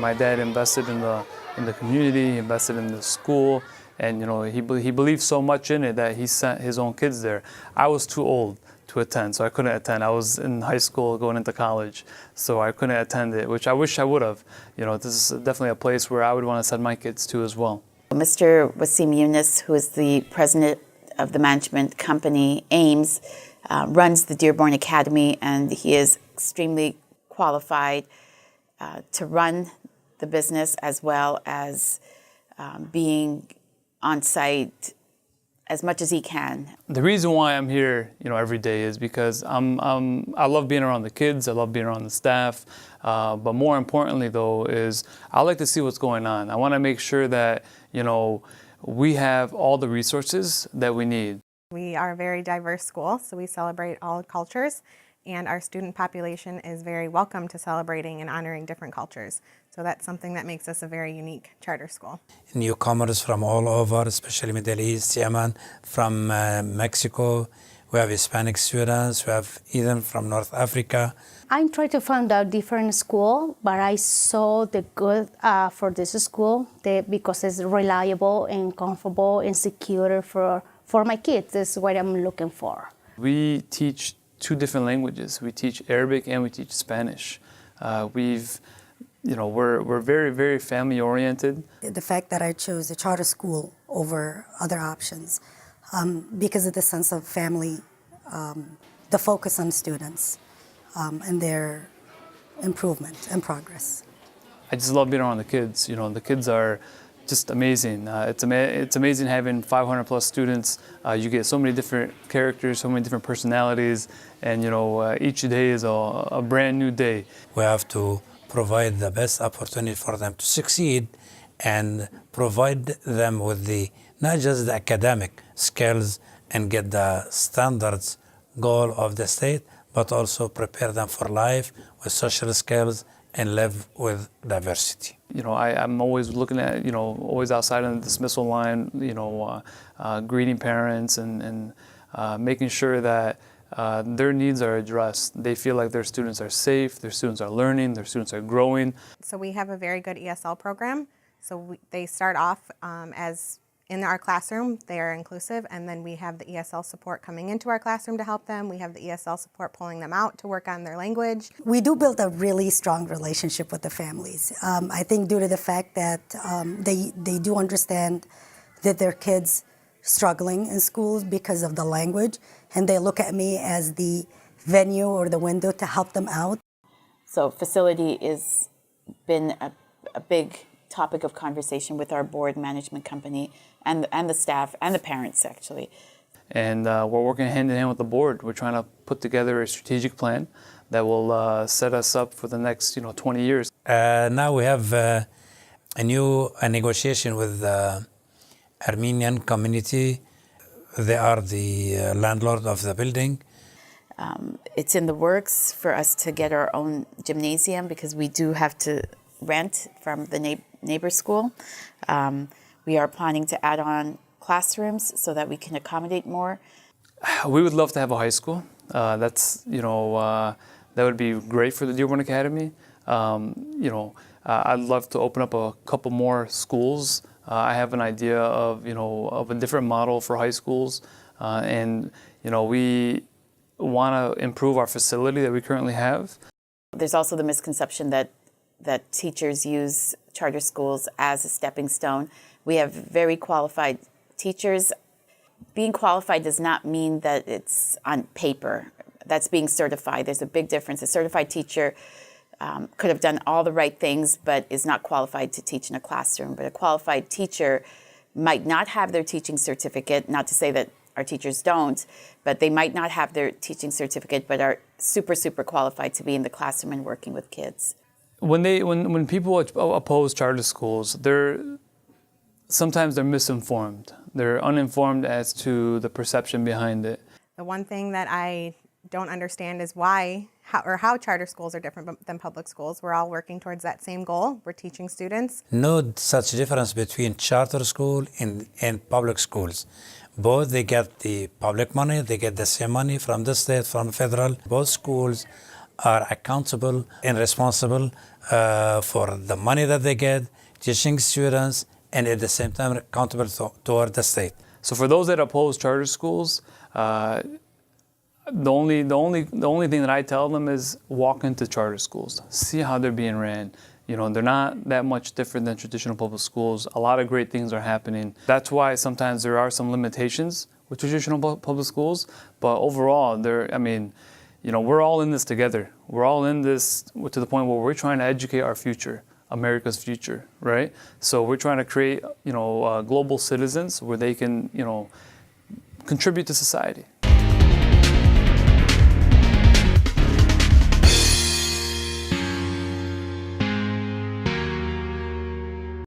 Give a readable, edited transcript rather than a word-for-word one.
My dad invested in the community, he invested in the school, and he believed so much in it that he sent his own kids there. I was too old to attend, so I couldn't attend. I was in high school going into college, so I couldn't attend it, which I wish I would have. This is definitely a place where I would want to send my kids to as well. Mr. Wasim Yunus, who is the president of the management company Ames, runs the Dearborn Academy, and he is extremely qualified to run the business as well as being on site as much as he can. The reason why I'm here, every day is because I love being around the kids. I love being around the staff. But more importantly, though, is I like to see what's going on. I want to make sure that we have all the resources that we need. We are a very diverse school, so we celebrate all cultures, and our student population is very welcome to celebrating and honoring different cultures. So that's something that makes us a very unique charter school. Newcomers from all over, especially Middle East, Yemen, from Mexico. We have Hispanic students, we have even from North Africa. I'm trying to find a different school, but I saw the good for this school because it's reliable and comfortable and secure for my kids. That's what I'm looking for. We teach 2 different languages. We teach Arabic and we teach Spanish. We're very, very family oriented. The fact that I chose a charter school over other options because of the sense of family, the focus on students and their improvement and progress. I just love being around the kids. The kids are just amazing. It's amazing having 500 plus students. You get so many different characters, so many different personalities, and each day is a brand new day. We have to provide the best opportunity for them to succeed and provide them with not just the academic skills and get the standards goal of the state, but also prepare them for life with social skills and live with diversity. I'm always looking at, always outside on the dismissal line, greeting parents and making sure that their needs are addressed. They feel like their students are safe, their students are learning, their students are growing. So we have a very good ESL program. So they start off as in our classroom, they are inclusive, and then we have the ESL support coming into our classroom to help them. We have the ESL support pulling them out to work on their language. We do build a really strong relationship with the families. I think due to the fact that they do understand that their kids struggling in schools because of the language, and they look at me as the venue or the window to help them out. So facility has been a big topic of conversation with our board management company and the staff and the parents, actually. And we're working hand in hand with the board. We're trying to put together a strategic plan that will set us up for the next 20 years. Now we have a negotiation with the Armenian community. They are the landlord of the building. It's in the works for us to get our own gymnasium because we do have to rent from the neighbor school. We are planning to add on classrooms so that we can accommodate more. We would love to have a high school. That would be great for the Dearborn Academy. I'd love to open up a couple more schools. I have an idea of a different model for high schools, and we want to improve our facility that we currently have. There's also the misconception that teachers use charter schools as a stepping stone. We have very qualified teachers. Being qualified does not mean that it's on paper. That's being certified. There's a big difference. A certified teacher could have done all the right things, but is not qualified to teach in a classroom. But a qualified teacher might not have their teaching certificate, not to say that our teachers don't, but they might not have their teaching certificate, but are super, super qualified to be in the classroom and working with kids. When people oppose charter schools, sometimes they're misinformed. They're uninformed as to the perception behind it. The one thing that I don't understand is how charter schools are different than public schools. We're all working towards that same goal. We're teaching students. No such difference between charter school and public schools. Both, they get the public money, they get the same money from the state, from federal. Both schools are accountable and responsible for the money that they get, teaching students, and at the same time accountable toward the state. So for those that oppose charter schools, the only thing that I tell them is walk into charter schools, see how they're being ran. You know, they're not that much different than traditional public schools. A lot of great things are happening. That's why sometimes there are some limitations with traditional public schools, but overall, we're all in this together. We're all in this to the point where we're trying to educate our future, America's future, right? So we're trying to create, global citizens where they can, contribute to society.